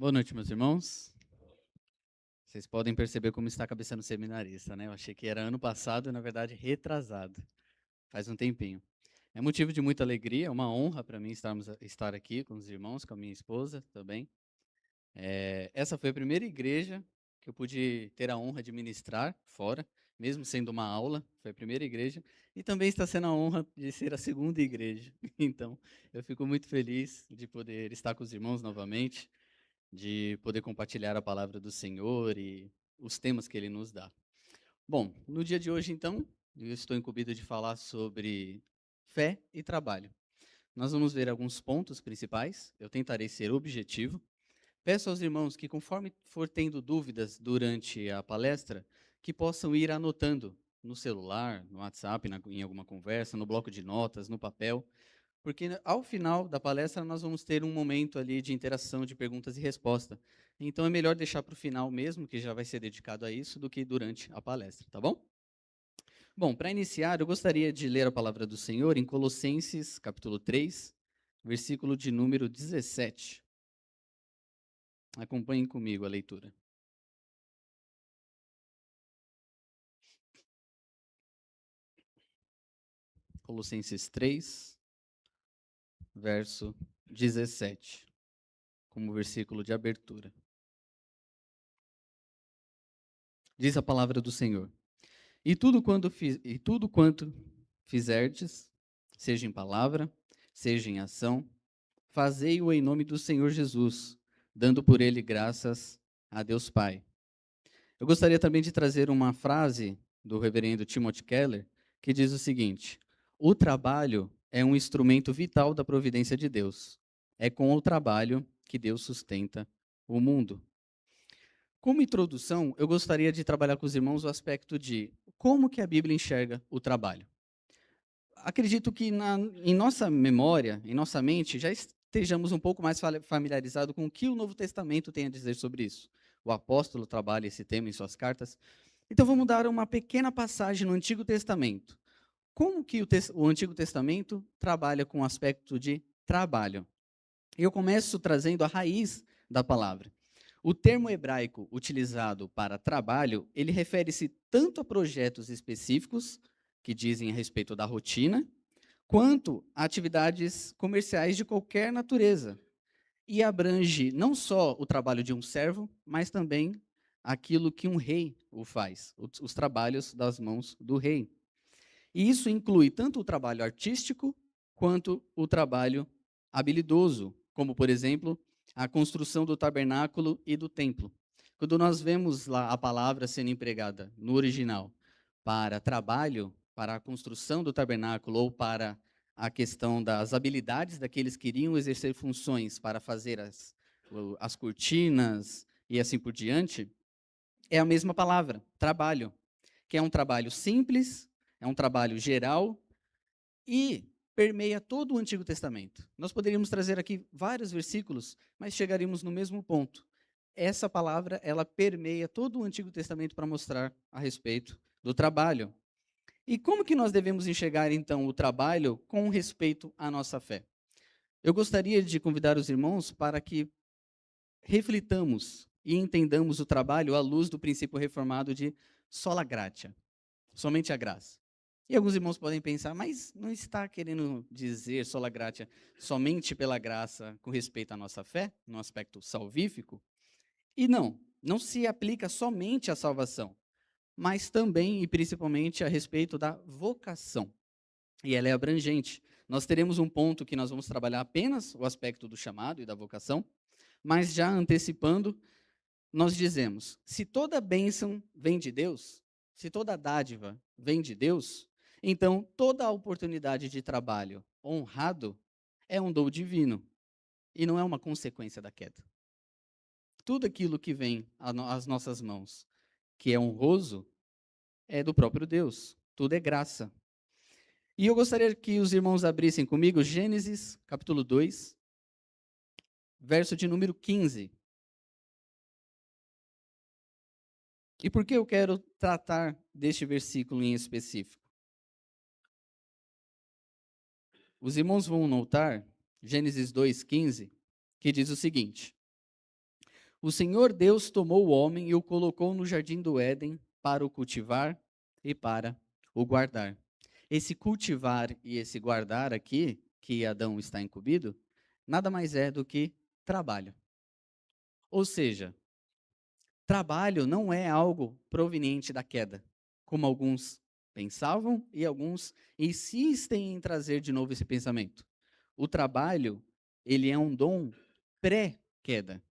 Boa noite, meus irmãos. Vocês podem perceber como está a cabeça no seminarista, né? Eu achei que era ano passado e, na verdade, retrasado. Faz um tempinho. É motivo de muita alegria, é uma honra para mim estar aqui com os irmãos, com a minha esposa também. Essa foi a primeira igreja que eu pude ter a honra de ministrar fora, mesmo sendo uma aula, foi a primeira igreja. E também está sendo a honra de ser a segunda igreja. Então, eu fico muito feliz de poder estar com os irmãos novamente, de poder compartilhar a palavra do Senhor e os temas que Ele nos dá. Bom, no dia de hoje, então, eu estou incumbido de falar sobre fé e trabalho. Nós vamos ver alguns pontos principais, eu tentarei ser objetivo. Peço aos irmãos que, conforme for tendo dúvidas durante a palestra, que possam ir anotando no celular, no WhatsApp, em alguma conversa, no bloco de notas, no papel, porque ao final da palestra nós vamos ter um momento ali de interação, de perguntas e resposta. Então é melhor deixar para o final mesmo, que já vai ser dedicado a isso, do que durante a palestra, tá bom? Bom, para iniciar, eu gostaria de ler a palavra do Senhor em Colossenses, capítulo 3, versículo de número 17. Acompanhem comigo a leitura. Colossenses 3, verso 17, como versículo de abertura. Diz a palavra do Senhor: E tudo quanto fizerdes, seja em palavra, seja em ação, fazei-o em nome do Senhor Jesus, dando por ele graças a Deus Pai. Eu gostaria também de trazer uma frase do reverendo Timothy Keller, que diz o seguinte: o trabalho é um instrumento vital da providência de Deus. É com o trabalho que Deus sustenta o mundo. Como introdução, eu gostaria de trabalhar com os irmãos o aspecto de como que a Bíblia enxerga o trabalho. Acredito que em nossa memória, em nossa mente, já estejamos um pouco mais familiarizados com o que o Novo Testamento tem a dizer sobre isso. O apóstolo trabalha esse tema em suas cartas. Então vamos dar uma pequena passagem no Antigo Testamento. Como que o Antigo Testamento trabalha com o aspecto de trabalho? Eu começo trazendo a raiz da palavra. O termo hebraico utilizado para trabalho, ele refere-se tanto a projetos específicos, que dizem a respeito da rotina, quanto a atividades comerciais de qualquer natureza. E abrange não só o trabalho de um servo, mas também aquilo que um rei o faz, os trabalhos das mãos do rei. E isso inclui tanto o trabalho artístico quanto o trabalho habilidoso, como, por exemplo, a construção do tabernáculo e do templo. Quando nós vemos lá a palavra sendo empregada no original para trabalho, para a construção do tabernáculo ou para a questão das habilidades daqueles que iriam exercer funções para fazer as cortinas e assim por diante, é a mesma palavra, trabalho, que é um trabalho simples, é um trabalho geral e permeia todo o Antigo Testamento. Nós poderíamos trazer aqui vários versículos, mas chegaríamos no mesmo ponto. Essa palavra, ela permeia todo o Antigo Testamento para mostrar a respeito do trabalho. E como que nós devemos enxergar, então, o trabalho com respeito à nossa fé? Eu gostaria de convidar os irmãos para que reflitamos e entendamos o trabalho à luz do princípio reformado de sola gratia, somente a graça. E alguns irmãos podem pensar, mas não está querendo dizer sola gratia somente pela graça com respeito à nossa fé, no aspecto salvífico? E não se aplica somente à salvação, mas também e principalmente a respeito da vocação. E ela é abrangente. Nós teremos um ponto que nós vamos trabalhar apenas o aspecto do chamado e da vocação, mas já antecipando, nós dizemos: se toda bênção vem de Deus, se toda dádiva vem de Deus, então toda a oportunidade de trabalho honrado é um dom divino e não é uma consequência da queda. Tudo aquilo que vem às nossas mãos, que é honroso, é do próprio Deus. Tudo é graça. E eu gostaria que os irmãos abrissem comigo Gênesis, capítulo 2, verso de número 15. E por que eu quero tratar deste versículo em específico? Os irmãos vão notar, Gênesis 2,15, que diz o seguinte: O Senhor Deus tomou o homem e o colocou no jardim do Éden para o cultivar e para o guardar. Esse cultivar e esse guardar aqui, que Adão está incumbido, nada mais é do que trabalho. Ou seja, trabalho não é algo proveniente da queda, como alguns pensavam e alguns insistem em trazer de novo esse pensamento. O trabalho, ele é um dom pré-queda.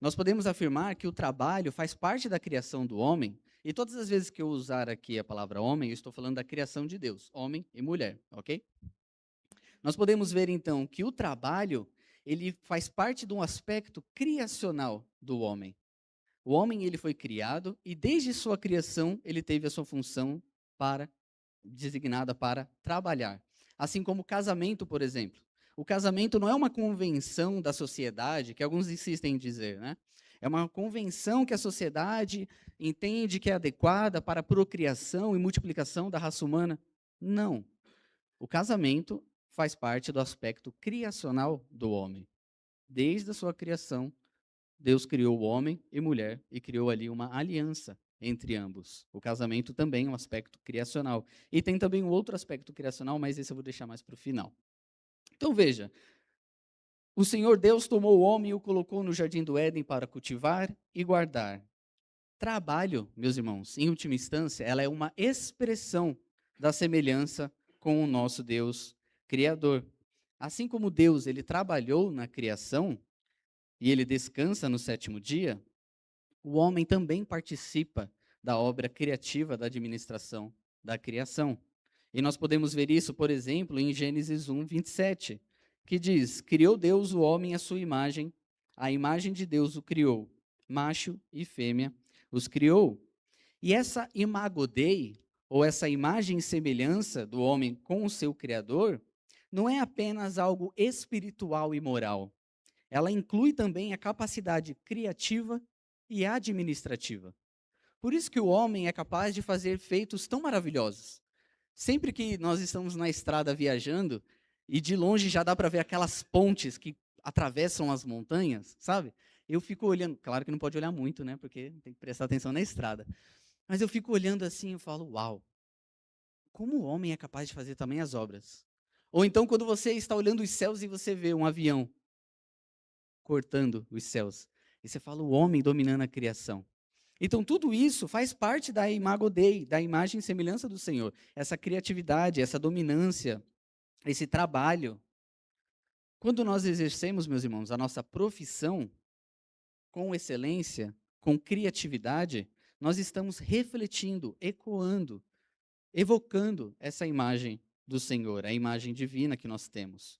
Nós podemos afirmar que o trabalho faz parte da criação do homem, e todas as vezes que eu usar aqui a palavra homem, eu estou falando da criação de Deus, homem e mulher, ok? Nós podemos ver então que o trabalho, ele faz parte de um aspecto criacional do homem. O homem ele foi criado e desde sua criação ele teve a sua função para designada para trabalhar. Assim como o casamento, por exemplo. O casamento não é uma convenção da sociedade, que alguns insistem em dizer, né? É uma convenção que a sociedade entende que é adequada para a procriação e multiplicação da raça humana. Não. O casamento faz parte do aspecto criacional do homem. Desde a sua criação, Deus criou o homem e mulher e criou ali uma aliança entre ambos. O casamento também é um aspecto criacional. E tem também um outro aspecto criacional, mas esse eu vou deixar mais para o final. Então veja, o Senhor Deus tomou o homem e o colocou no jardim do Éden para cultivar e guardar. Trabalho, meus irmãos, em última instância, ela é uma expressão da semelhança com o nosso Deus Criador. Assim como Deus ele trabalhou na criação e ele descansa no sétimo dia, o homem também participa da obra criativa da administração da criação. E nós podemos ver isso, por exemplo, em Gênesis 1, 27, que diz: Criou Deus o homem à sua imagem, a imagem de Deus o criou, macho e fêmea os criou. E essa imago Dei, ou essa imagem e semelhança do homem com o seu Criador, não é apenas algo espiritual e moral. Ela inclui também a capacidade criativa e administrativa. Por isso que o homem é capaz de fazer feitos tão maravilhosos. Sempre que nós estamos na estrada viajando e de longe já dá para ver aquelas pontes que atravessam as montanhas, sabe? Eu fico olhando, claro que não pode olhar muito, né? Porque tem que prestar atenção na estrada. Mas eu fico olhando assim e falo, uau, como o homem é capaz de fazer também as obras? Ou então quando você está olhando os céus e você vê um avião cortando os céus. E você fala o homem dominando a criação. Então, tudo isso faz parte da imago Dei, da imagem e semelhança do Senhor. Essa criatividade, essa dominância, esse trabalho. Quando nós exercemos, meus irmãos, a nossa profissão com excelência, com criatividade, nós estamos refletindo, ecoando, evocando essa imagem do Senhor, a imagem divina que nós temos.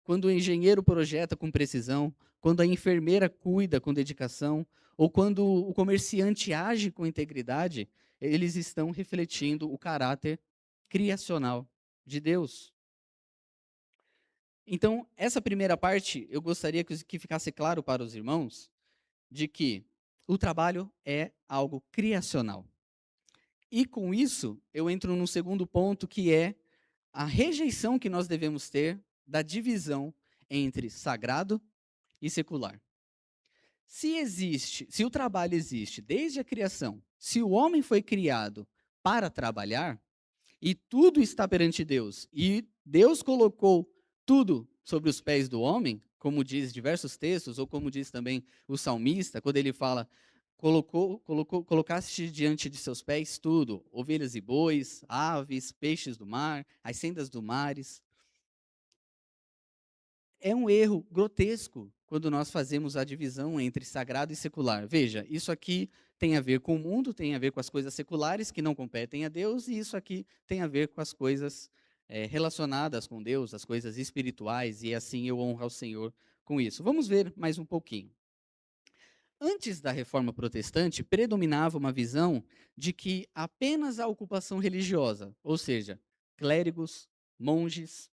Quando o engenheiro projeta com precisão, quando a enfermeira cuida com dedicação, ou quando o comerciante age com integridade, eles estão refletindo o caráter criacional de Deus. Então, essa primeira parte, eu gostaria que ficasse claro para os irmãos, de que o trabalho é algo criacional. E com isso, eu entro no segundo ponto, que é a rejeição que nós devemos ter da divisão entre sagrado e secular. Se o trabalho existe desde a criação, se o homem foi criado para trabalhar, e tudo está perante Deus, e Deus colocou tudo sobre os pés do homem, como diz diversos textos, ou como diz também o salmista, quando ele fala, colocaste diante de seus pés tudo, ovelhas e bois, aves, peixes do mar, as sendas do mares. É um erro grotesco quando nós fazemos a divisão entre sagrado e secular. Veja, isso aqui tem a ver com o mundo, tem a ver com as coisas seculares que não competem a Deus, e isso aqui tem a ver com as coisas relacionadas com Deus, as coisas espirituais, e assim eu honro ao Senhor com isso. Vamos ver mais um pouquinho. Antes da Reforma Protestante, predominava uma visão de que apenas a ocupação religiosa, ou seja, clérigos, monges,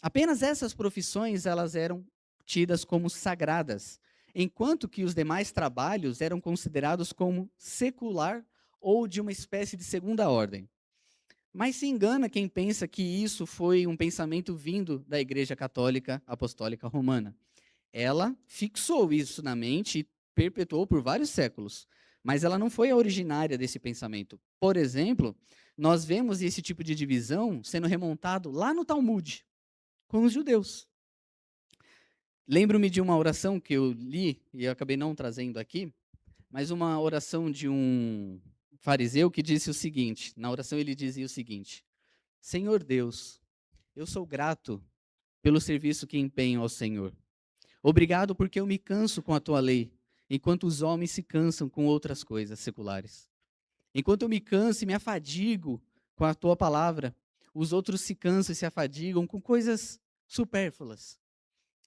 apenas essas profissões elas eram tidas como sagradas, enquanto que os demais trabalhos eram considerados como secular ou de uma espécie de segunda ordem. Mas se engana quem pensa que isso foi um pensamento vindo da Igreja Católica Apostólica Romana. Ela fixou isso na mente perpetuou por vários séculos, mas ela não foi a originária desse pensamento. Por exemplo, nós vemos esse tipo de divisão sendo remontado lá no Talmud, com os judeus. Lembro-me de uma oração que eu li, e eu acabei não trazendo aqui, mas uma oração de um fariseu que disse o seguinte, na oração ele dizia o seguinte: Senhor Deus, eu sou grato pelo serviço que empenho ao Senhor. Obrigado porque eu me canso com a tua lei, enquanto os homens se cansam com outras coisas seculares. Enquanto eu me canso e me afadigo com a tua palavra, os outros se cansam e se afadigam com coisas supérfluas.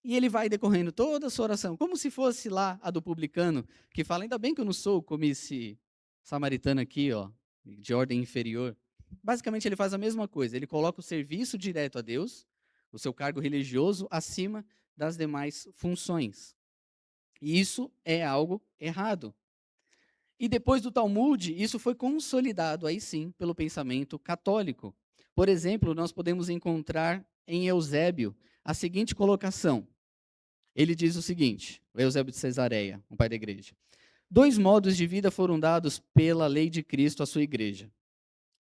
E ele vai decorrendo toda a sua oração, como se fosse lá a do publicano, que fala, ainda bem que eu não sou como esse samaritano aqui, ó, de ordem inferior. Basicamente ele faz a mesma coisa, ele coloca o serviço direto a Deus, o seu cargo religioso, acima das demais funções. E isso é algo errado. E depois do Talmud, isso foi consolidado, aí sim, pelo pensamento católico. Por exemplo, nós podemos encontrar em Eusébio a seguinte colocação. Ele diz o seguinte, o Eusébio de Cesareia, um pai da igreja. 2 modos de vida foram dados pela lei de Cristo à sua igreja.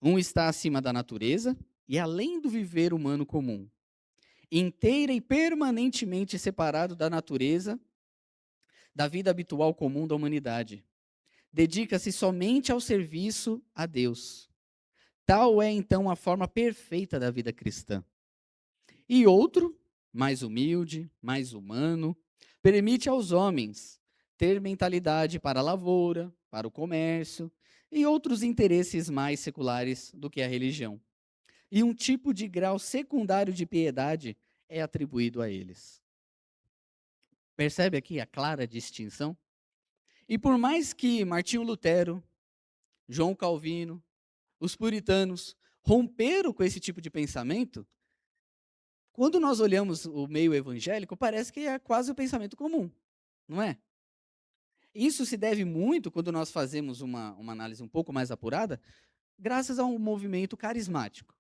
Um está acima da natureza e além do viver humano comum. Inteira e permanentemente separado da natureza, da vida habitual comum da humanidade. Dedica-se somente ao serviço a Deus. Tal é, então, a forma perfeita da vida cristã. E outro, mais humilde, mais humano, permite aos homens ter mentalidade para a lavoura, para o comércio e outros interesses mais seculares do que a religião. E um tipo de grau secundário de piedade é atribuído a eles. Percebe aqui a clara distinção? E por mais que Martinho Lutero, João Calvino, os puritanos romperam com esse tipo de pensamento, quando nós olhamos o meio evangélico, parece que é quase o pensamento comum, não é? Isso se deve muito, quando nós fazemos uma análise um pouco mais apurada, graças a um movimento carismático.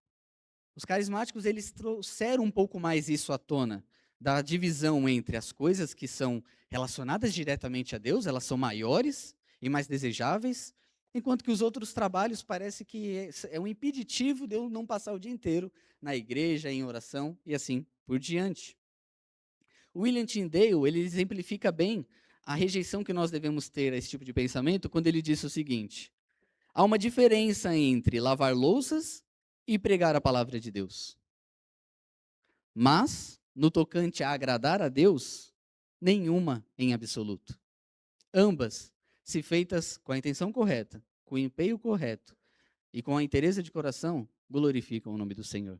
Os carismáticos, eles trouxeram um pouco mais isso à tona, da divisão entre as coisas que são relacionadas diretamente a Deus, elas são maiores e mais desejáveis, enquanto que os outros trabalhos parece que é um impeditivo de eu não passar o dia inteiro na igreja, em oração e assim por diante. William Tyndale, ele exemplifica bem a rejeição que nós devemos ter a esse tipo de pensamento quando ele disse o seguinte: há uma diferença entre lavar louças e pregar a palavra de Deus. Mas, no tocante a agradar a Deus, nenhuma em absoluto. Ambas, se feitas com a intenção correta, com o empenho correto e com a inteireza de coração, glorificam o nome do Senhor.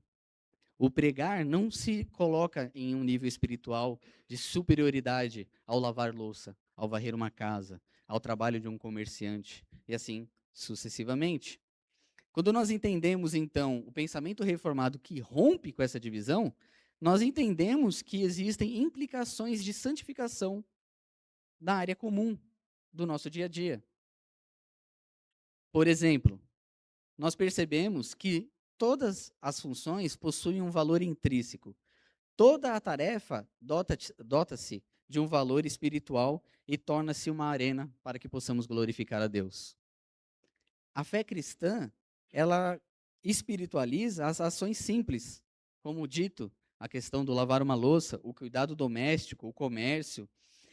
O pregar não se coloca em um nível espiritual de superioridade ao lavar louça, ao varrer uma casa, ao trabalho de um comerciante, e assim sucessivamente. Quando nós entendemos, então, o pensamento reformado que rompe com essa divisão, nós entendemos que existem implicações de santificação na área comum do nosso dia a dia. Por exemplo, nós percebemos que todas as funções possuem um valor intrínseco. Toda a tarefa dota-se de um valor espiritual e torna-se uma arena para que possamos glorificar a Deus. A fé cristã, ela espiritualiza as ações simples, como dito, a questão do lavar uma louça, o cuidado doméstico, o comércio.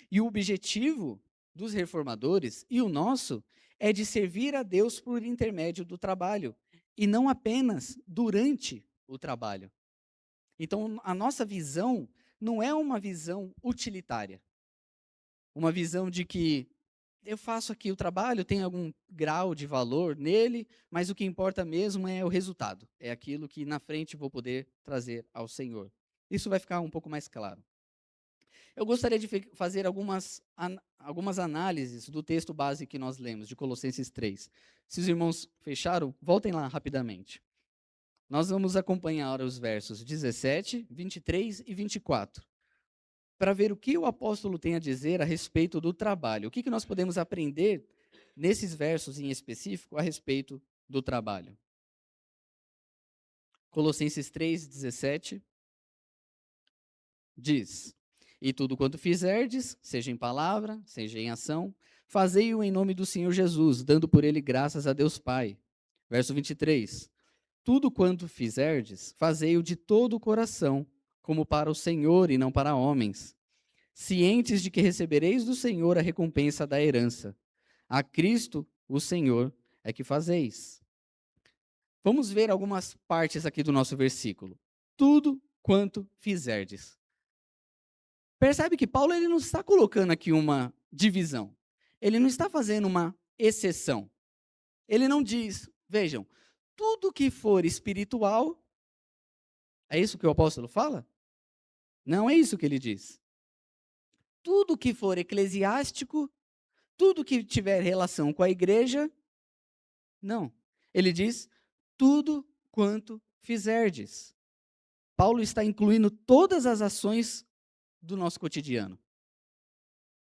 E o objetivo dos reformadores, e o nosso, é de servir a Deus por intermédio do trabalho, e não apenas durante o trabalho. Então, a nossa visão não é uma visão utilitária, uma visão de que eu faço aqui o trabalho, tem algum grau de valor nele, mas o que importa mesmo é o resultado, é aquilo que na frente vou poder trazer ao Senhor. Isso vai ficar um pouco mais claro. Eu gostaria de fazer algumas análises do texto base que nós lemos, de Colossenses 3. Se os irmãos fecharam, voltem lá rapidamente. Nós vamos acompanhar os versos 17, 23 e 24, para ver o que o apóstolo tem a dizer a respeito do trabalho. O que nós podemos aprender nesses versos em específico a respeito do trabalho. Colossenses 3, 17 diz: E tudo quanto fizerdes, seja em palavra, seja em ação, fazei-o em nome do Senhor Jesus, dando por ele graças a Deus Pai. Verso 23. Tudo quanto fizerdes, fazei-o de todo o coração, como para o Senhor e não para homens, cientes de que recebereis do Senhor a recompensa da herança. A Cristo, o Senhor, é que fazeis. Vamos ver algumas partes aqui do nosso versículo. Tudo quanto fizerdes. Percebe que Paulo ele não está colocando aqui uma divisão. Ele não está fazendo uma exceção. Ele não diz, vejam, tudo que for espiritual, é isso que o apóstolo fala? Não é isso que ele diz. Tudo que for eclesiástico, tudo que tiver relação com a igreja, não. Ele diz, tudo quanto fizerdes. Paulo está incluindo todas as ações do nosso cotidiano.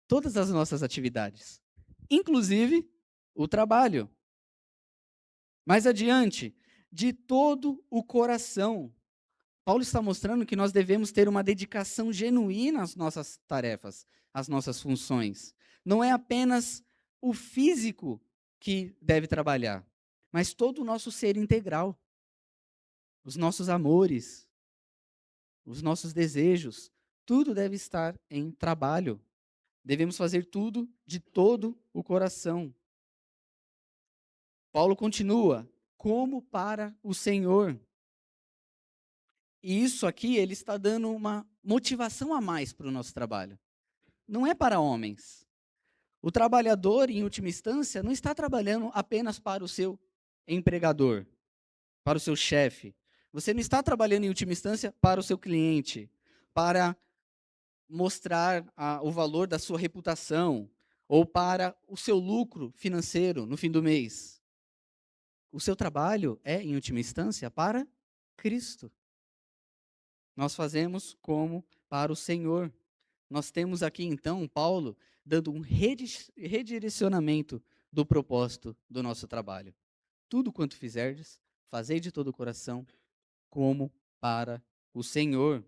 Todas as nossas atividades. Inclusive o trabalho. Mais adiante, de todo o coração. Paulo está mostrando que nós devemos ter uma dedicação genuína às nossas tarefas, às nossas funções. Não é apenas o físico que deve trabalhar, mas todo o nosso ser integral. Os nossos amores, os nossos desejos, tudo deve estar em trabalho. Devemos fazer tudo de todo o coração. Paulo continua, como para o Senhor. E isso aqui, ele está dando uma motivação a mais para o nosso trabalho. Não é para homens. O trabalhador, em última instância, não está trabalhando apenas para o seu empregador, para o seu chefe. Você não está trabalhando, em última instância, para o seu cliente, para mostrar o valor da sua reputação ou para o seu lucro financeiro no fim do mês. O seu trabalho é, em última instância, para Cristo. Nós fazemos como para o Senhor. Nós temos aqui, então, Paulo dando um redirecionamento do propósito do nosso trabalho. Tudo quanto fizerdes, fazei de todo o coração, como para o Senhor.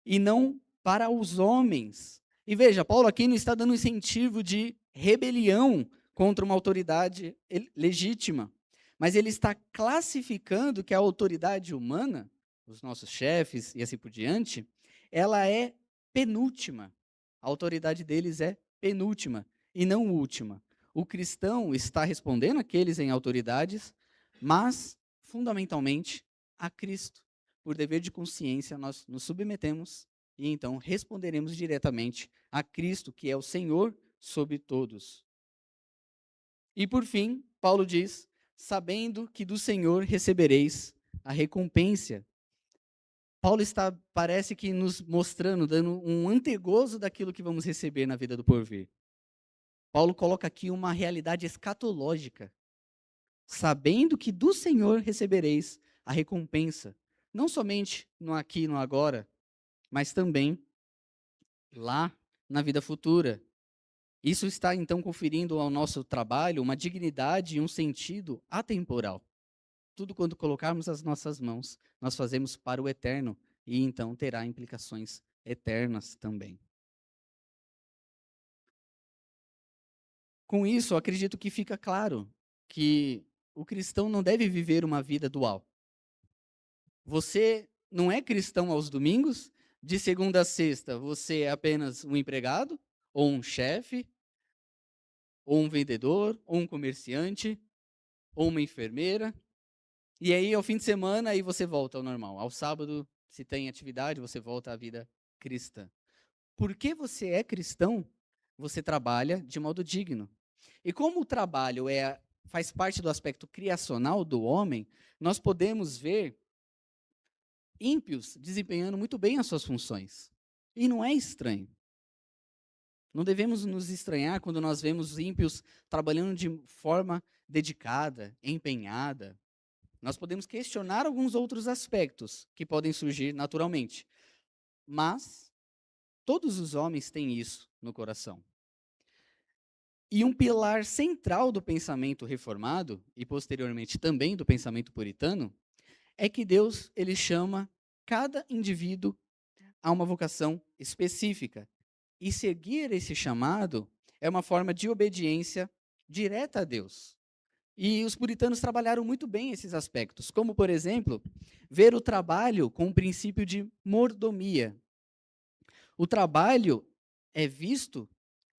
E não para os homens. E veja, Paulo aqui não está dando incentivo de rebelião contra uma autoridade legítima, mas ele está classificando que a autoridade humana, os nossos chefes e assim por diante, ela é penúltima. A autoridade deles é penúltima e não última. O cristão está respondendo àqueles em autoridades, mas, fundamentalmente, a Cristo. Por dever de consciência, nós nos submetemos e então responderemos diretamente a Cristo, que é o Senhor sobre todos. E por fim, Paulo diz, sabendo que do Senhor recebereis a recompensa. Paulo está, parece que nos mostrando, dando um antegozo daquilo que vamos receber na vida do porvir. Paulo coloca aqui uma realidade escatológica. Sabendo que do Senhor recebereis a recompensa. Não somente no aqui e no agora, mas também lá na vida futura. Isso está, então, conferindo ao nosso trabalho uma dignidade e um sentido atemporal. Tudo quando colocarmos as nossas mãos, nós fazemos para o eterno e então terá implicações eternas também. Com isso, eu acredito que fica claro que o cristão não deve viver uma vida dual. Você não é cristão aos domingos, de segunda a sexta você é apenas um empregado, ou um chefe, ou um vendedor, ou um comerciante, ou uma enfermeira. E aí, ao fim de semana, aí você volta ao normal. Ao sábado, se tem atividade, você volta à vida cristã. Porque você é cristão, você trabalha de modo digno. E como o trabalho faz parte do aspecto criacional do homem, nós podemos ver ímpios desempenhando muito bem as suas funções. E não é estranho. Não devemos nos estranhar quando nós vemos ímpios trabalhando de forma dedicada, empenhada. Nós podemos questionar alguns outros aspectos que podem surgir naturalmente. Mas todos os homens têm isso no coração. E um pilar central do pensamento reformado, e posteriormente também do pensamento puritano, é que Deus ele chama cada indivíduo há uma vocação específica. E seguir esse chamado é uma forma de obediência direta a Deus. E os puritanos trabalharam muito bem esses aspectos, como, por exemplo, ver o trabalho com o princípio de mordomia. O trabalho é visto,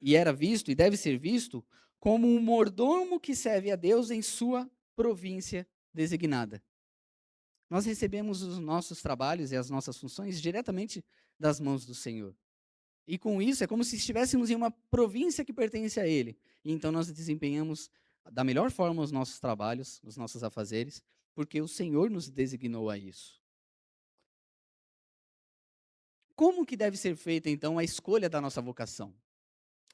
e era visto, e deve ser visto, como um mordomo que serve a Deus em sua província designada. Nós recebemos os nossos trabalhos e as nossas funções diretamente das mãos do Senhor. E com isso é como se estivéssemos em uma província que pertence a Ele. E então nós desempenhamos da melhor forma os nossos trabalhos, os nossos afazeres, porque o Senhor nos designou a isso. Como que deve ser feita então a escolha da nossa vocação?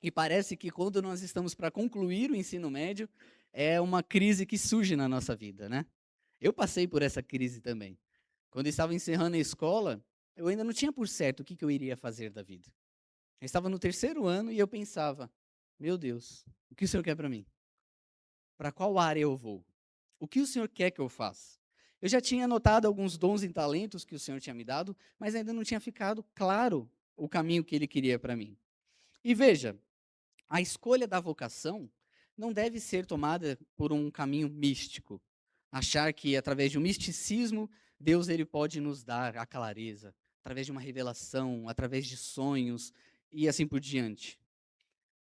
E parece que quando nós estamos para concluir o ensino médio, é uma crise que surge na nossa vida, né? Eu passei por essa crise também. Quando eu estava encerrando a escola, eu ainda não tinha por certo o que eu iria fazer da vida. Eu estava no terceiro ano e eu pensava, meu Deus, o que o Senhor quer para mim? Para qual área eu vou? O que o Senhor quer que eu faça? Eu já tinha notado alguns dons e talentos que o Senhor tinha me dado, mas ainda não tinha ficado claro o caminho que Ele queria para mim. E veja, a escolha da vocação não deve ser tomada por um caminho místico. Achar que através de um misticismo, Deus ele pode nos dar a clareza, através de uma revelação, através de sonhos e assim por diante.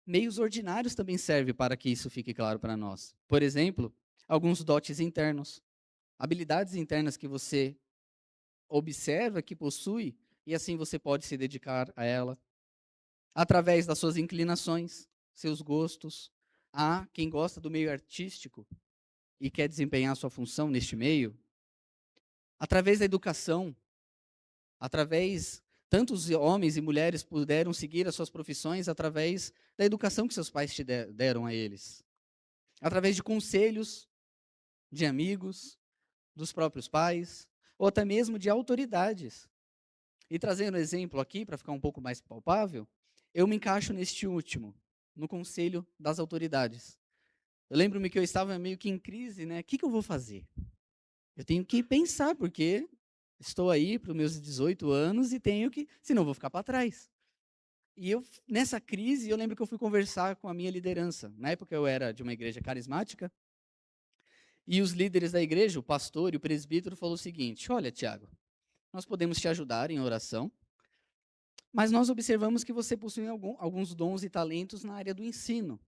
Meios ordinários também servem para que isso fique claro para nós. Por exemplo, alguns dotes internos, habilidades internas que você observa que possui e assim você pode se dedicar a ela. Através das suas inclinações, seus gostos. Há quem gosta do meio artístico e quer desempenhar sua função neste meio. Através da educação, através tantos homens e mulheres puderam seguir as suas profissões através da educação que seus pais deram a eles. Através de conselhos, de amigos, dos próprios pais, ou até mesmo de autoridades. E trazendo um exemplo aqui, para ficar um pouco mais palpável, eu me encaixo neste último, no conselho das autoridades. Eu lembro-me que eu estava meio que em crise, né? O que eu vou fazer? Eu tenho que pensar, porque estou aí para os meus 18 anos e tenho que, senão eu vou ficar para trás. E eu, nessa crise, eu lembro que eu fui conversar com a minha liderança. Na época eu era de uma igreja carismática, e os líderes da igreja, o pastor e o presbítero, falou o seguinte: olha, Tiago, nós podemos te ajudar em oração, mas nós observamos que você possui alguns dons e talentos na área do ensino.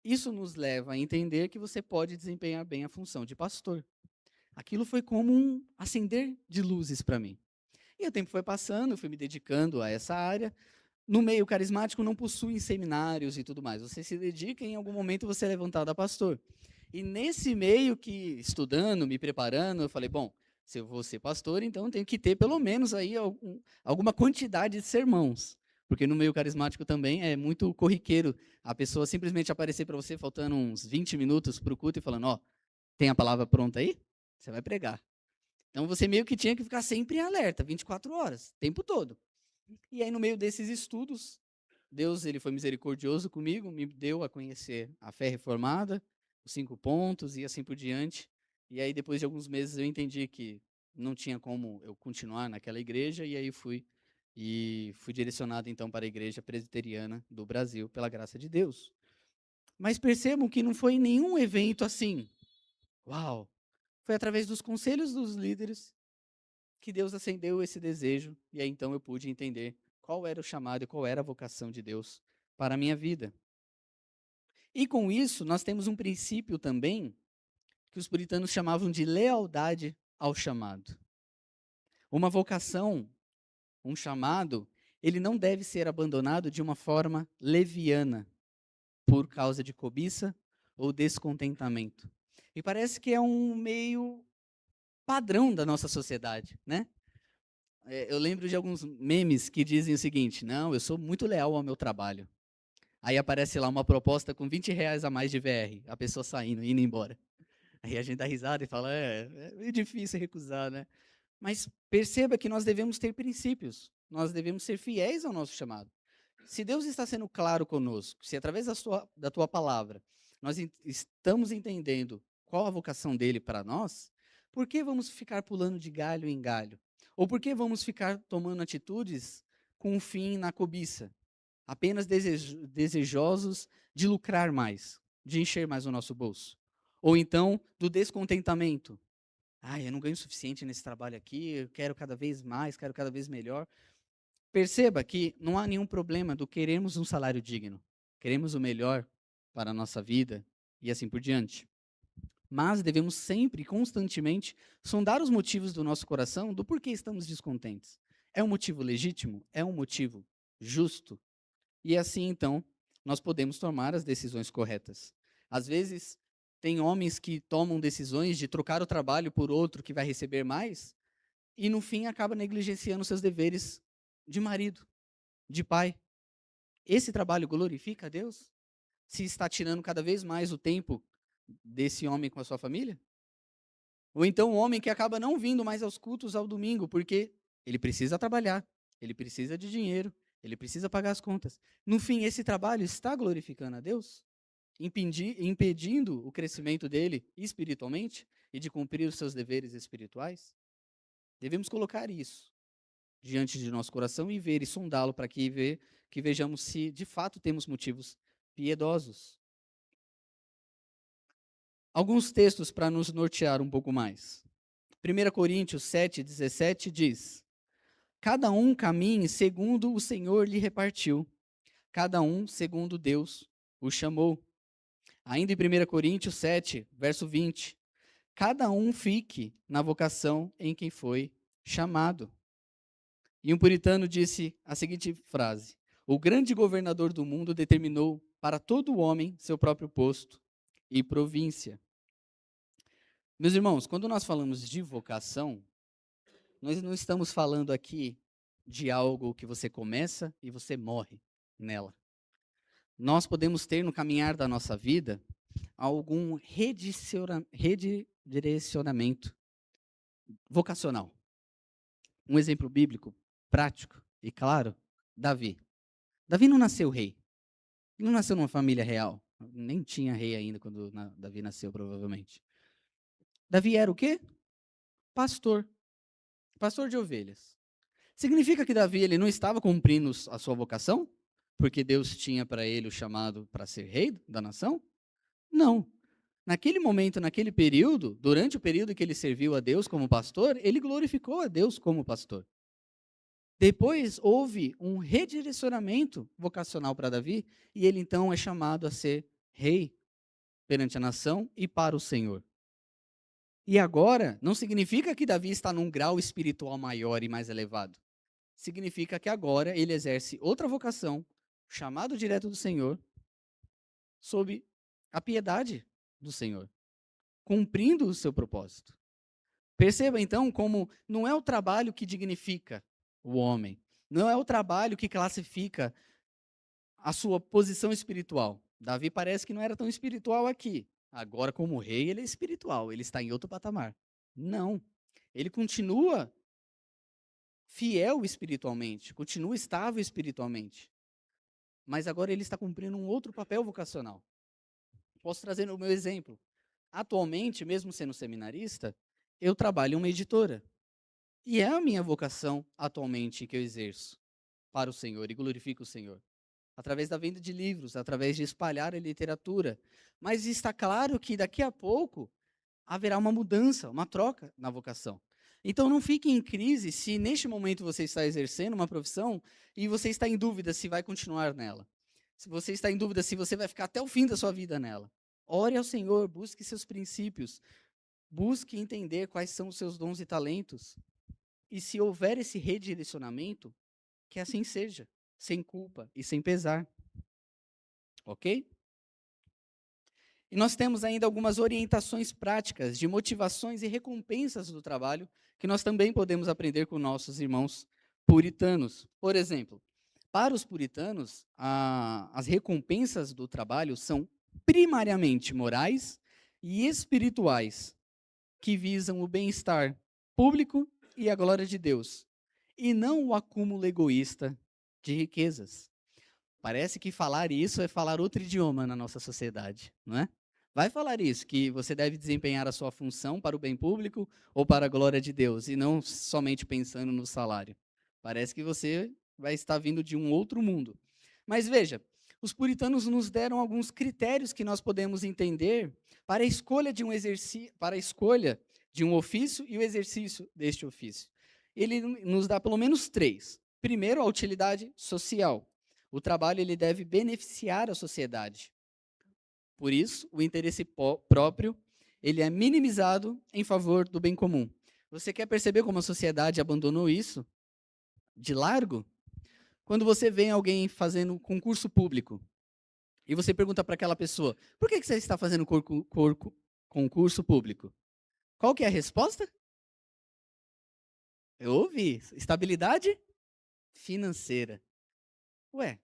Isso nos leva a entender que você pode desempenhar bem a função de pastor. Aquilo foi como um acender de luzes para mim. E o tempo foi passando, eu fui me dedicando a essa área. No meio carismático não possui seminários e tudo mais. Você se dedica e em algum momento você é levantado a pastor. E nesse meio que, estudando, me preparando, eu falei, bom, se eu vou ser pastor, então eu tenho que ter pelo menos aí alguma quantidade de sermãos. Porque no meio carismático também é muito corriqueiro a pessoa simplesmente aparecer para você faltando uns 20 minutos para o culto e falando, ó, tem a palavra pronta aí? Você vai pregar. Então você meio que tinha que ficar sempre em alerta, 24 horas, o tempo todo. E aí no meio desses estudos, Deus ele foi misericordioso comigo, me deu a conhecer a fé reformada, os 5 pontos e assim por diante. E aí depois de alguns meses eu entendi que não tinha como eu continuar naquela igreja e aí fui direcionado então para a igreja presbiteriana do Brasil pela graça de Deus. Mas percebam que não foi nenhum evento assim. Uau! Foi através dos conselhos dos líderes que Deus acendeu esse desejo, e aí então eu pude entender qual era o chamado e qual era a vocação de Deus para a minha vida. E com isso, nós temos um princípio também que os puritanos chamavam de lealdade ao chamado. Uma vocação, um chamado, ele não deve ser abandonado de uma forma leviana, por causa de cobiça ou descontentamento. E parece que é um meio padrão da nossa sociedade, né? Eu lembro de alguns memes que dizem o seguinte: não, eu sou muito leal ao meu trabalho. Aí aparece lá uma proposta com R$ 20 a mais de VR, a pessoa saindo, indo embora. Aí a gente dá risada e fala: é difícil recusar, né? Mas perceba que nós devemos ter princípios, nós devemos ser fiéis ao nosso chamado. Se Deus está sendo claro conosco, se através da tua palavra nós estamos entendendo qual a vocação dele para nós, por que vamos ficar pulando de galho em galho? Ou por que vamos ficar tomando atitudes com um fim na cobiça? Apenas desejosos de lucrar mais, de encher mais o nosso bolso. Ou então, do descontentamento. Eu não ganho o suficiente nesse trabalho aqui, eu quero cada vez mais, quero cada vez melhor. Perceba que não há nenhum problema do queremos um salário digno. Queremos o melhor para a nossa vida e assim por diante. Mas devemos sempre, constantemente, sondar os motivos do nosso coração do porquê estamos descontentes. É um motivo legítimo? É um motivo justo? E assim, então, nós podemos tomar as decisões corretas. Às vezes, tem homens que tomam decisões de trocar o trabalho por outro que vai receber mais, e no fim acaba negligenciando seus deveres de marido, de pai. Esse trabalho glorifica a Deus? Se está tirando cada vez mais o tempo desse homem com a sua família? Ou então o homem que acaba não vindo mais aos cultos ao domingo, porque ele precisa trabalhar, ele precisa de dinheiro, ele precisa pagar as contas. No fim, esse trabalho está glorificando a Deus? Impedindo o crescimento dele espiritualmente e de cumprir os seus deveres espirituais? Devemos colocar isso diante de nosso coração e ver e sondá-lo para que vejamos se de fato temos motivos piedosos. Alguns textos para nos nortear um pouco mais. 1 Coríntios 7,17 diz: Cada um caminhe segundo o Senhor lhe repartiu, cada um segundo Deus o chamou. Ainda em 1 Coríntios 7, verso 20: Cada um fique na vocação em que foi chamado. E um puritano disse a seguinte frase: O grande governador do mundo determinou para todo homem seu próprio posto e província. Meus irmãos, quando nós falamos de vocação, nós não estamos falando aqui de algo que você começa e você morre nela. Nós podemos ter no caminhar da nossa vida algum redirecionamento vocacional. Um exemplo bíblico, prático e claro, Davi. Davi não nasceu rei. Ele não nasceu numa família real. Nem tinha rei ainda quando Davi nasceu, provavelmente. Davi era o quê? Pastor. Pastor de ovelhas. Significa que Davi ele não estava cumprindo a sua vocação? Porque Deus tinha para ele o chamado para ser rei da nação? Não. Naquele momento, naquele período, durante o período que ele serviu a Deus como pastor, ele glorificou a Deus como pastor. Depois houve um redirecionamento vocacional para Davi, e ele então é chamado a ser rei perante a nação e para o Senhor. E agora, não significa que Davi está num grau espiritual maior e mais elevado. Significa que agora ele exerce outra vocação, chamado direto do Senhor, sob a piedade do Senhor, cumprindo o seu propósito. Perceba então como não é o trabalho que dignifica o homem, não é o trabalho que classifica a sua posição espiritual. Davi parece que não era tão espiritual aqui. Agora, como rei, ele é espiritual, ele está em outro patamar. Não. Ele continua fiel espiritualmente, continua estável espiritualmente. Mas agora ele está cumprindo um outro papel vocacional. Posso trazer o meu exemplo. Atualmente, mesmo sendo seminarista, eu trabalho em uma editora. E é a minha vocação atualmente que eu exerço para o Senhor e glorifico o Senhor. Através da venda de livros, através de espalhar a literatura. Mas está claro que daqui a pouco haverá uma mudança, uma troca na vocação. Então não fique em crise se neste momento você está exercendo uma profissão e você está em dúvida se vai continuar nela. Se você está em dúvida se você vai ficar até o fim da sua vida nela. Ore ao Senhor, busque seus princípios, busque entender quais são os seus dons e talentos. E se houver esse redirecionamento, que assim seja, sem culpa e sem pesar. Ok? E nós temos ainda algumas orientações práticas de motivações e recompensas do trabalho que nós também podemos aprender com nossos irmãos puritanos. Por exemplo, para os puritanos, as recompensas do trabalho são primariamente morais e espirituais, que visam o bem-estar público e a glória de Deus, e não o acúmulo egoísta de riquezas. Parece que falar isso é falar outro idioma na nossa sociedade, não é? vai falar isso, que você deve desempenhar a sua função para o bem público ou para a glória de Deus, e não somente pensando no salário. Parece que você vai estar vindo de um outro mundo. Mas veja, os puritanos nos deram alguns critérios que nós podemos entender para a escolha de um exercício, para a escolha de um ofício e o exercício deste ofício. Ele nos dá pelo menos três. Primeiro, a utilidade social. O trabalho ele deve beneficiar a sociedade. Por isso, o interesse próprio ele é minimizado em favor do bem comum. Você quer perceber como a sociedade abandonou isso de largo? Quando você vê alguém fazendo concurso público e você pergunta para aquela pessoa, por que você está fazendo concurso público? Qual que é a resposta? Eu ouvi, estabilidade financeira. Ué,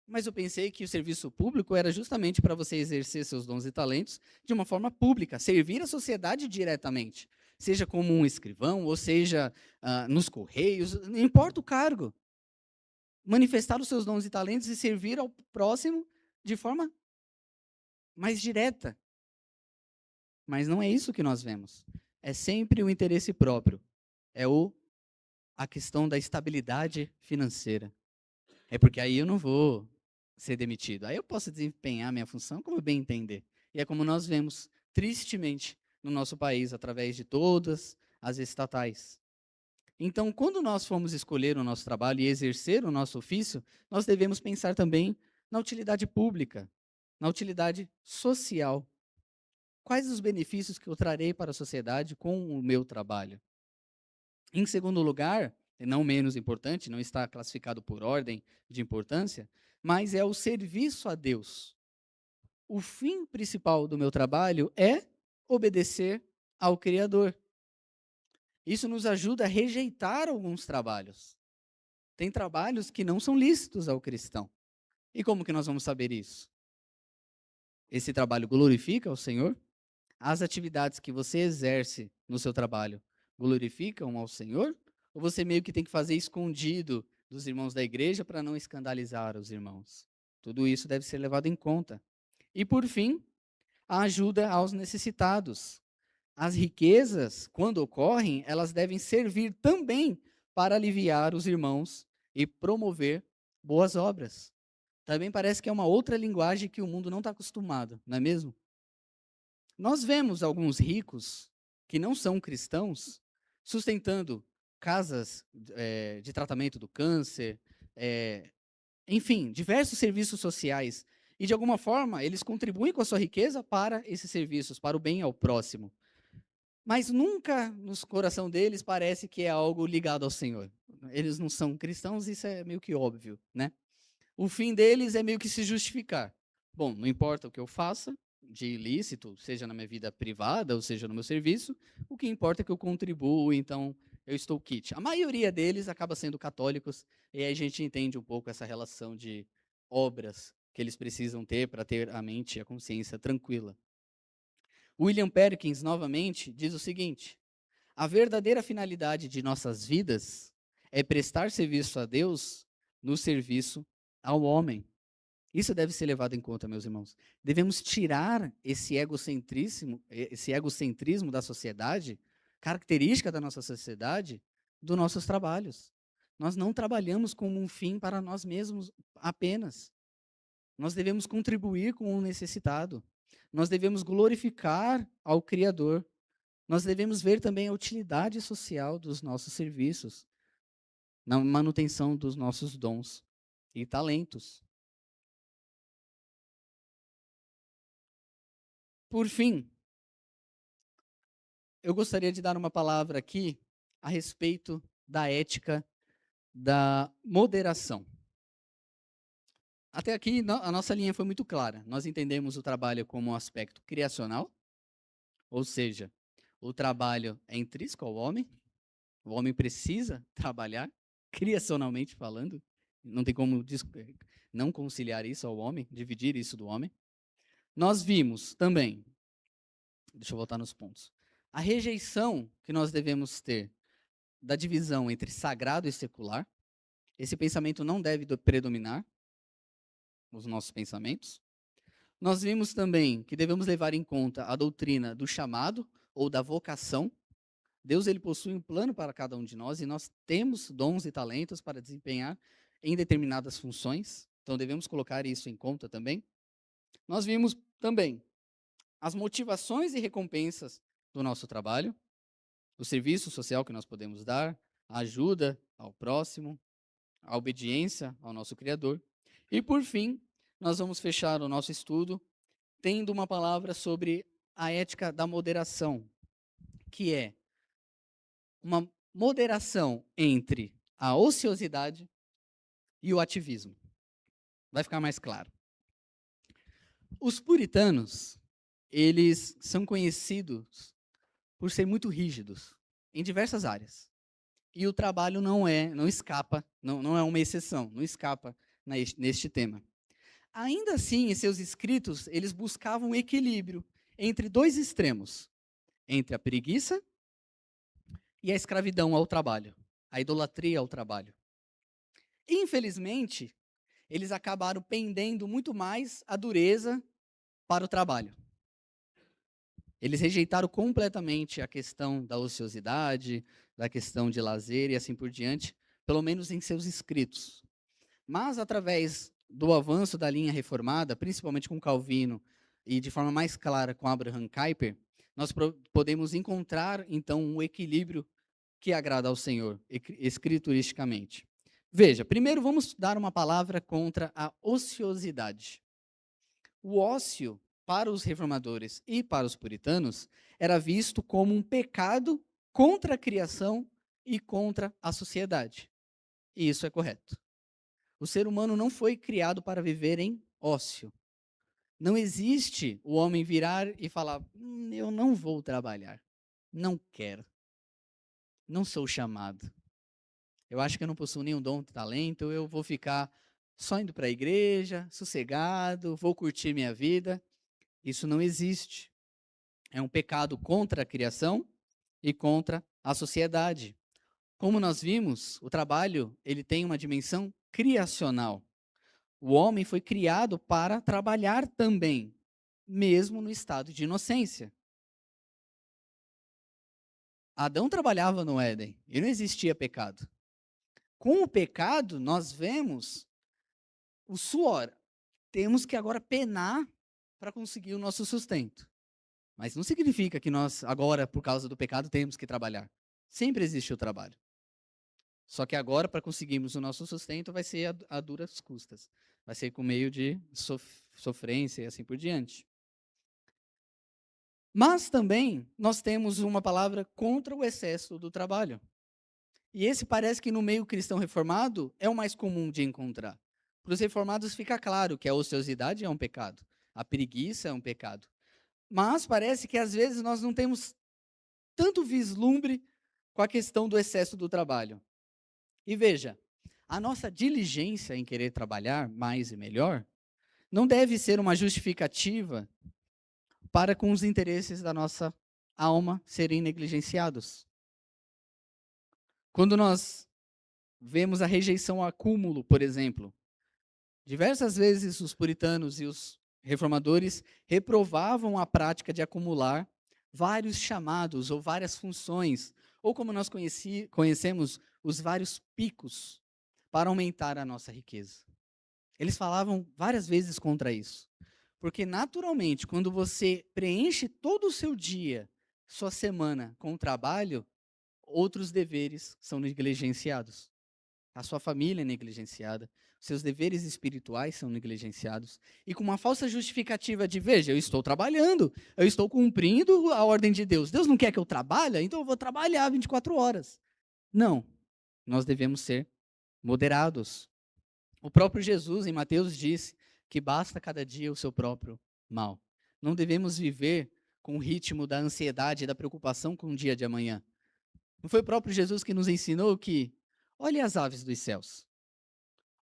mas eu pensei que o serviço público era justamente para você exercer seus dons e talentos de uma forma pública, servir a sociedade diretamente, seja como um escrivão, ou seja, nos correios, não importa o cargo. Manifestar os seus dons e talentos e servir ao próximo de forma mais direta. Mas não é isso que nós vemos. É sempre o interesse próprio. É a questão da estabilidade financeira. É porque aí eu não vou ser demitido. Aí eu posso desempenhar minha função como eu bem entender. E é como nós vemos, tristemente, no nosso país, através de todas as estatais. Então, quando nós formos escolher o nosso trabalho e exercer o nosso ofício, nós devemos pensar também na utilidade pública, na utilidade social. Quais os benefícios que eu trarei para a sociedade com o meu trabalho? Em segundo lugar, e não menos importante, não está classificado por ordem de importância, mas é o serviço a Deus. O fim principal do meu trabalho é obedecer ao Criador. Isso nos ajuda a rejeitar alguns trabalhos. Tem trabalhos que não são lícitos ao cristão. E como que nós vamos saber isso? Esse trabalho glorifica ao Senhor? As atividades que você exerce no seu trabalho glorificam ao Senhor? Ou você meio que tem que fazer escondido dos irmãos da igreja para não escandalizar os irmãos? Tudo isso deve ser levado em conta. E por fim, a ajuda aos necessitados. As riquezas, quando ocorrem, elas devem servir também para aliviar os irmãos e promover boas obras. Também parece que é uma outra linguagem que o mundo não está acostumado, não é mesmo? Nós vemos alguns ricos que não são cristãos sustentando casas de tratamento do câncer, eh, enfim, diversos serviços sociais. E, de alguma forma, eles contribuem com a sua riqueza para esses serviços, para o bem ao próximo. Mas nunca no coração deles parece que é algo ligado ao Senhor. Eles não são cristãos, isso é meio que óbvio, né? O fim deles é meio que se justificar. Bom, não importa o que eu faça de ilícito, seja na minha vida privada ou seja no meu serviço, o que importa é que eu contribuo, então eu estou kit. A maioria deles acaba sendo católicos, e aí a gente entende um pouco essa relação de obras que eles precisam ter para ter a mente e a consciência tranquila. William Perkins, novamente, diz o seguinte: a verdadeira finalidade de nossas vidas é prestar serviço a Deus no serviço ao homem. Isso deve ser levado em conta, meus irmãos. Devemos tirar esse egocentrismo da sociedade, característica da nossa sociedade, dos nossos trabalhos. Nós não trabalhamos como um fim para nós mesmos apenas. Nós devemos contribuir com o necessitado. Nós devemos glorificar ao Criador. Nós devemos ver também a utilidade social dos nossos serviços, na manutenção dos nossos dons e talentos. Por fim, eu gostaria de dar uma palavra aqui a respeito da ética da moderação. Até aqui, a nossa linha foi muito clara. Nós entendemos o trabalho como um aspecto criacional, ou seja, o trabalho é intrínseco ao homem, o homem precisa trabalhar, criacionalmente falando, não tem como não conciliar isso ao homem, dividir isso do homem. Nós vimos também, deixa eu voltar nos pontos, a rejeição que nós devemos ter da divisão entre sagrado e secular. Esse pensamento não deve predominar os nossos pensamentos. Nós vimos também que devemos levar em conta a doutrina do chamado ou da vocação. Deus ele possui um plano para cada um de nós e nós temos dons e talentos para desempenhar em determinadas funções. Então devemos colocar isso em conta também. Nós vimos também as motivações e recompensas do nosso trabalho, o serviço social que nós podemos dar, a ajuda ao próximo, a obediência ao nosso Criador. E por fim, nós vamos fechar o nosso estudo tendo uma palavra sobre a ética da moderação, que é uma moderação entre a ociosidade e o ativismo. Vai ficar mais claro. Os puritanos, eles são conhecidos por ser muito rígidos em diversas áreas. E o trabalho não escapa, não é uma exceção, não escapa neste tema. Ainda assim, em seus escritos, eles buscavam um equilíbrio entre dois extremos, entre a preguiça e a escravidão ao trabalho, a idolatria ao trabalho. Infelizmente, eles acabaram pendendo muito mais a dureza para o trabalho. Eles rejeitaram completamente a questão da ociosidade, da questão de lazer e assim por diante, pelo menos em seus escritos. Mas, através do avanço da linha reformada, principalmente com Calvino e de forma mais clara com Abraham Kuyper, nós podemos encontrar, então, um equilíbrio que agrada ao Senhor, escrituristicamente. Veja, primeiro vamos dar uma palavra contra a ociosidade. O ócio, para os reformadores e para os puritanos, era visto como um pecado contra a criação e contra a sociedade. E isso é correto. O ser humano não foi criado para viver em ócio. Não existe o homem virar e falar: eu não vou trabalhar, não quero, não sou chamado. Eu acho que eu não possuo nenhum dom, talento, eu vou ficar só indo para a igreja, sossegado, vou curtir minha vida. Isso não existe. É um pecado contra a criação e contra a sociedade. Como nós vimos, o trabalho, ele tem uma dimensão criacional. O homem foi criado para trabalhar também, mesmo no estado de inocência. Adão trabalhava no Éden e não existia pecado. Com o pecado, nós vemos o suor. Temos que agora penar para conseguir o nosso sustento. Mas não significa que nós, agora, por causa do pecado, temos que trabalhar. Sempre existe o trabalho. Só que agora, para conseguirmos o nosso sustento, vai ser a duras custas. Vai ser com meio de sofrência e assim por diante. Mas também nós temos uma palavra contra o excesso do trabalho. E esse parece que no meio cristão reformado é o mais comum de encontrar. Para os reformados fica claro que a ociosidade é um pecado, a preguiça é um pecado. Mas parece que às vezes nós não temos tanto vislumbre com a questão do excesso do trabalho. E veja, a nossa diligência em querer trabalhar mais e melhor não deve ser uma justificativa para com os interesses da nossa alma serem negligenciados. Quando nós vemos a rejeição ao acúmulo, por exemplo, diversas vezes os puritanos e os reformadores reprovavam a prática de acumular vários chamados ou várias funções, ou como nós conhecemos, os vários picos para aumentar a nossa riqueza. Eles falavam várias vezes contra isso. Porque, naturalmente, quando você preenche todo o seu dia, sua semana com o trabalho, outros deveres são negligenciados. A sua família é negligenciada, seus deveres espirituais são negligenciados. E com uma falsa justificativa de, veja, eu estou trabalhando, eu estou cumprindo a ordem de Deus. Deus não quer que eu trabalhe, então eu vou trabalhar 24 horas. Não, nós devemos ser moderados. O próprio Jesus, em Mateus, disse que basta cada dia o seu próprio mal. Não devemos viver com o ritmo da ansiedade e da preocupação com o dia de amanhã. Não foi o próprio Jesus que nos ensinou que, olha as aves dos céus,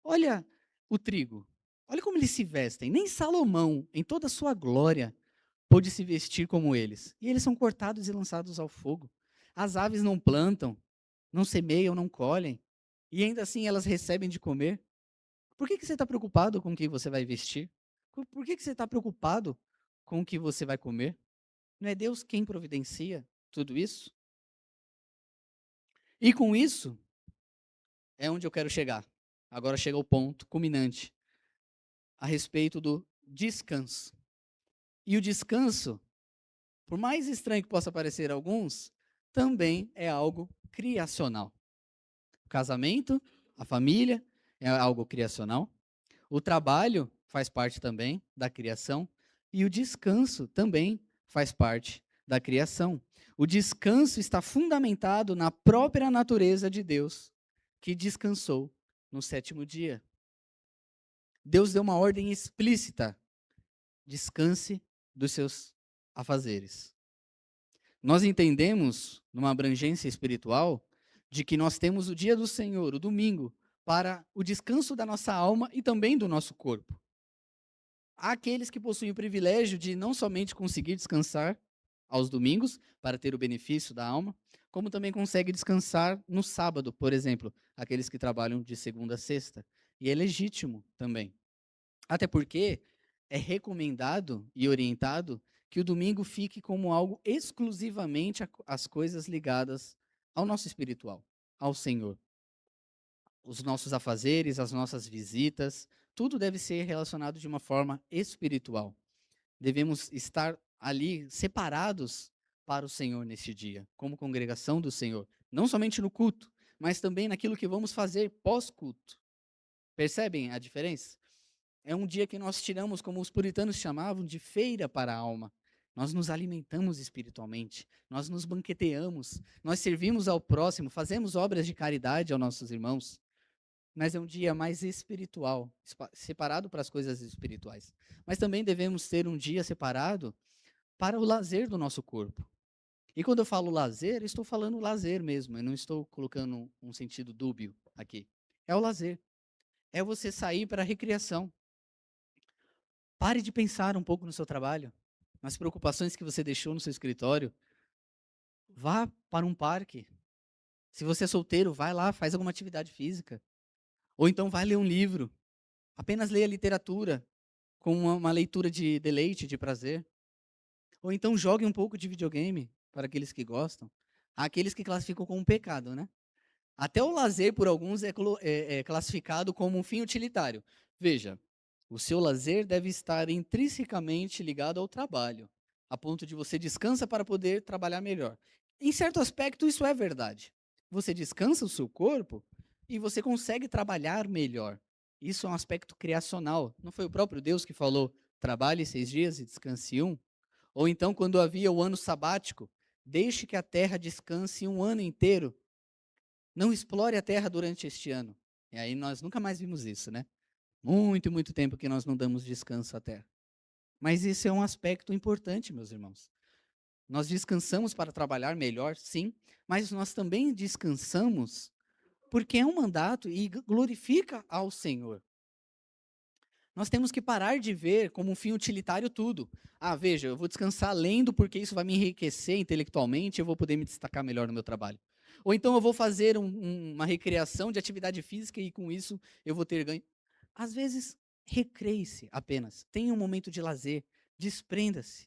olha o trigo, olha como eles se vestem. Nem Salomão, em toda a sua glória, pôde se vestir como eles. E eles são cortados e lançados ao fogo. As aves não plantam, não semeiam, não colhem, e ainda assim elas recebem de comer. Por que você está preocupado com o que você vai vestir? Por que você está preocupado com o que você vai comer? Não é Deus quem providencia tudo isso? E com isso, é onde eu quero chegar. Agora chega o ponto culminante a respeito do descanso. E o descanso, por mais estranho que possa parecer a alguns, também é algo criacional. O casamento, a família é algo criacional. O trabalho faz parte também da criação. E o descanso também faz parte da criação. O descanso está fundamentado na própria natureza de Deus, que descansou no sétimo dia. Deus deu uma ordem explícita: descanse dos seus afazeres. Nós entendemos, numa abrangência espiritual, de que nós temos o dia do Senhor, o domingo, para o descanso da nossa alma e também do nosso corpo. Há aqueles que possuem o privilégio de não somente conseguir descansar aos domingos, para ter o benefício da alma, como também conseguem descansar no sábado, por exemplo, aqueles que trabalham de segunda a sexta. E é legítimo também. Até porque é recomendado e orientado que o domingo fique como algo exclusivamente as coisas ligadas ao nosso espiritual, ao Senhor. Os nossos afazeres, as nossas visitas, tudo deve ser relacionado de uma forma espiritual. Devemos estar ali separados para o Senhor neste dia, como congregação do Senhor, não somente no culto, mas também naquilo que vamos fazer pós-culto. Percebem a diferença? É um dia que nós tiramos, como os puritanos chamavam, de feira para a alma. Nós nos alimentamos espiritualmente, nós nos banqueteamos, nós servimos ao próximo, fazemos obras de caridade aos nossos irmãos. Mas é um dia mais espiritual, separado para as coisas espirituais. Mas também devemos ter um dia separado para o lazer do nosso corpo. E quando eu falo lazer, estou falando lazer mesmo, eu não estou colocando um sentido dúbio aqui. É o lazer. É você sair para a recreação. Pare de pensar um pouco no seu trabalho, nas preocupações que você deixou no seu escritório. Vá para um parque. Se você é solteiro, vai lá, faz alguma atividade física. Ou então vai ler um livro. Apenas leia literatura, com uma leitura de deleite, de prazer. Ou então jogue um pouco de videogame, para aqueles que gostam. Há aqueles que classificam como um pecado, né? Até o lazer, por alguns, é classificado como um fim utilitário. Veja, o seu lazer deve estar intrinsecamente ligado ao trabalho, a ponto de você descansa para poder trabalhar melhor. Em certo aspecto, isso é verdade. Você descansa o seu corpo e você consegue trabalhar melhor. Isso é um aspecto criacional. Não foi o próprio Deus que falou: trabalhe 6 dias e descanse um? Ou então, quando havia o ano sabático, deixe que a terra descanse um ano inteiro. Não explore a terra durante este ano. E aí nós nunca mais vimos isso, né? Muito, muito tempo que nós não damos descanso à terra. Mas isso é um aspecto importante, meus irmãos. Nós descansamos para trabalhar melhor, sim, mas nós também descansamos porque é um mandato e glorifica ao Senhor. Nós temos que parar de ver como um fim utilitário tudo. Ah, veja, eu vou descansar lendo porque isso vai me enriquecer intelectualmente, eu vou poder me destacar melhor no meu trabalho. Ou então eu vou fazer uma recreação de atividade física e com isso eu vou ter ganho. Às vezes, recreie-se apenas. Tenha um momento de lazer. Desprenda-se.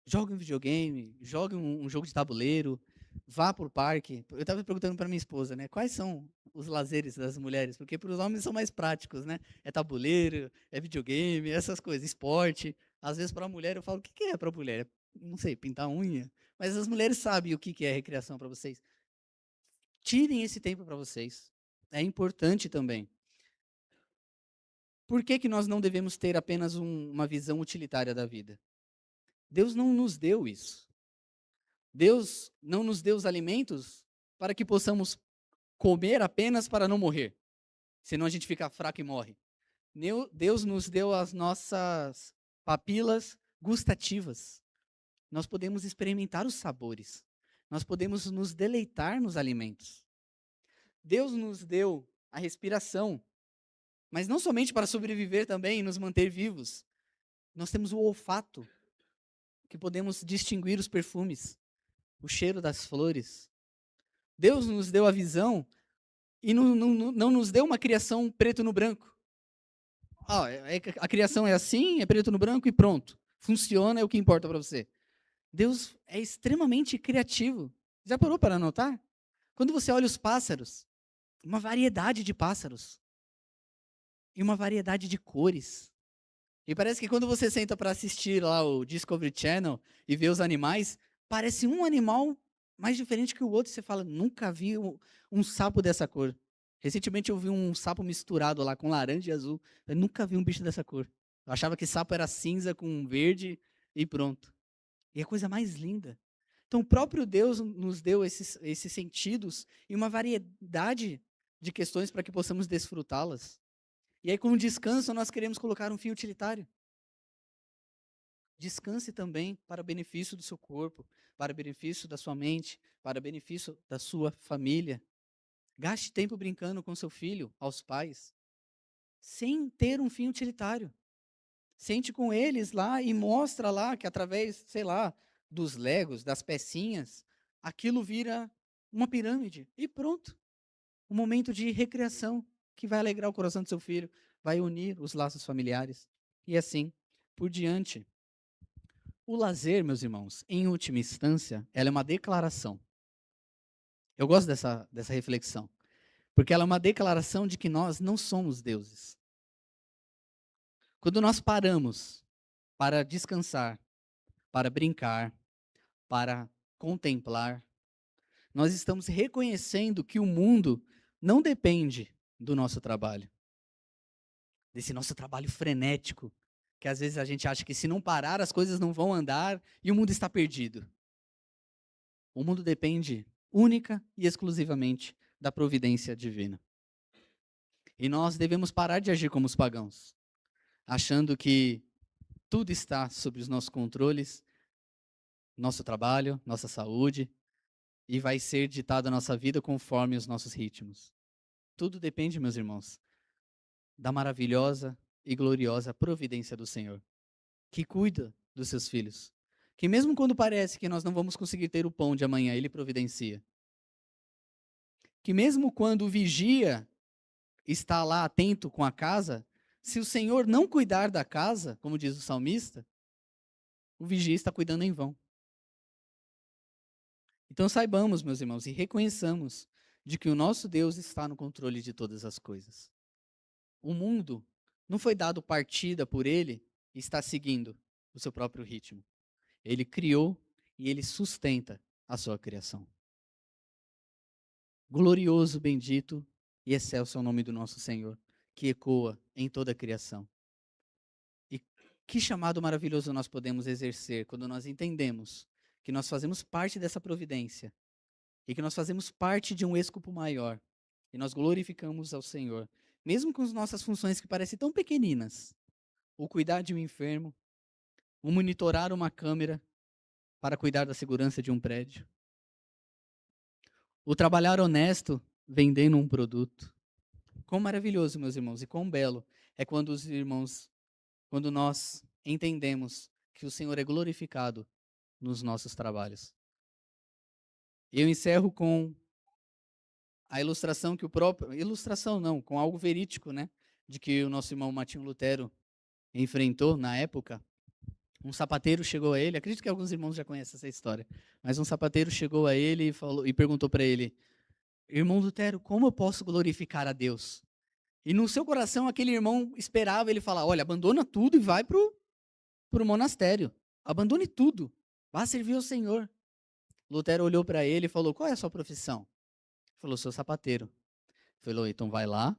Jogue um videogame, jogue um jogo de tabuleiro, vá para o parque. Eu estava perguntando para minha esposa, né? Quais são os lazeres das mulheres? Porque para os homens são mais práticos, né? É tabuleiro, é videogame, essas coisas, esporte. Às vezes para a mulher eu falo, o que que é para a mulher? Não sei, pintar unha. Mas as mulheres sabem o que que é recreação para vocês. Tirem esse tempo para vocês. É importante também. Por que que nós não devemos ter apenas uma visão utilitária da vida? Deus não nos deu isso. Deus não nos deu os alimentos para que possamos comer apenas para não morrer, senão a gente fica fraco e morre. Deus nos deu as nossas papilas gustativas. Nós podemos experimentar os sabores. Nós podemos nos deleitar nos alimentos. Deus nos deu a respiração, mas não somente para sobreviver também e nos manter vivos. Nós temos o olfato, que podemos distinguir os perfumes, o cheiro das flores. Deus nos deu a visão e não nos deu uma criação preto no branco. A criação é assim, é preto no branco e pronto. Funciona, é o que importa para você. Deus é extremamente criativo. Já parou para notar? Quando você olha os pássaros, uma variedade de pássaros e uma variedade de cores. E parece que quando você senta para assistir lá o Discovery Channel e vê os animais, parece um animal mais diferente que o outro. Você fala, nunca vi um sapo dessa cor. Recentemente eu vi um sapo misturado lá com laranja e azul. Eu nunca vi um bicho dessa cor. Eu achava que sapo era cinza com verde e pronto. E é a coisa mais linda. Então o próprio Deus nos deu esses sentidos e uma variedade de questões para que possamos desfrutá-las. E aí, com o descanso, nós queremos colocar um fim utilitário. Descanse também para benefício do seu corpo, para benefício da sua mente, para benefício da sua família. Gaste tempo brincando com seu filho, aos pais, sem ter um fim utilitário. Sente com eles lá e mostra lá que através, sei lá, dos legos, das pecinhas, aquilo vira uma pirâmide. E pronto. Um momento de recreação que vai alegrar o coração do seu filho, vai unir os laços familiares. E assim por diante. O lazer, meus irmãos, em última instância, ela é uma declaração. Eu gosto dessa reflexão, porque ela é uma declaração de que nós não somos deuses. Quando nós paramos para descansar, para brincar, para contemplar, nós estamos reconhecendo que o mundo não depende do nosso trabalho, desse nosso trabalho frenético, que às vezes a gente acha que se não parar as coisas não vão andar e o mundo está perdido. O mundo depende única e exclusivamente da providência divina. E nós devemos parar de agir como os pagãos, achando que tudo está sob os nossos controles, nosso trabalho, nossa saúde, e vai ser ditada a nossa vida conforme os nossos ritmos. Tudo depende, meus irmãos, da maravilhosa e gloriosa providência do Senhor, que cuida dos seus filhos. Que mesmo quando parece que nós não vamos conseguir ter o pão de amanhã, Ele providencia. Que mesmo quando o vigia está lá atento com a casa, se o Senhor não cuidar da casa, como diz o salmista, o vigia está cuidando em vão. Então saibamos, meus irmãos, e reconheçamos de que o nosso Deus está no controle de todas as coisas. O mundo não foi dado partida por ele e está seguindo o seu próprio ritmo. Ele criou e ele sustenta a sua criação. Glorioso, bendito e excelso é o nome do nosso Senhor, que ecoa em toda a criação. E que chamado maravilhoso nós podemos exercer quando nós entendemos que nós fazemos parte dessa providência e que nós fazemos parte de um escopo maior e nós glorificamos ao Senhor, mesmo com as nossas funções que parecem tão pequeninas. O cuidar de um enfermo, o monitorar uma câmera para cuidar da segurança de um prédio, o trabalhar honesto vendendo um produto. Quão maravilhoso, meus irmãos, e quão belo é quando os irmãos, quando nós entendemos que o Senhor é glorificado nos nossos trabalhos. Eu encerro com a ilustração que o próprio, ilustração não, com algo verídico, né, de que o nosso irmão Martinho Lutero enfrentou na época. Um sapateiro chegou a ele, acredito que alguns irmãos já conhecem essa história, mas um sapateiro chegou a ele e falou e perguntou para ele: "Irmão Lutero, como eu posso glorificar a Deus?" E no seu coração aquele irmão esperava ele falar: "Olha, abandona tudo e vai pro monastério. Abandone tudo. Vá servir ao Senhor." Lutero olhou para ele e falou: "Qual é a sua profissão?" Ele falou: "Sou sapateiro." Ele falou: "Então vai lá,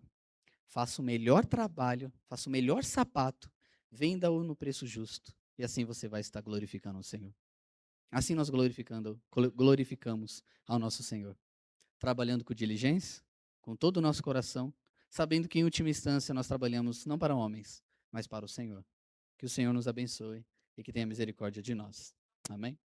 faça o melhor trabalho, faça o melhor sapato, venda-o no preço justo, e assim você vai estar glorificando o Senhor." Assim nós glorificamos ao nosso Senhor, trabalhando com diligência, com todo o nosso coração, sabendo que em última instância nós trabalhamos não para homens, mas para o Senhor. Que o Senhor nos abençoe e que tenha misericórdia de nós. Amém?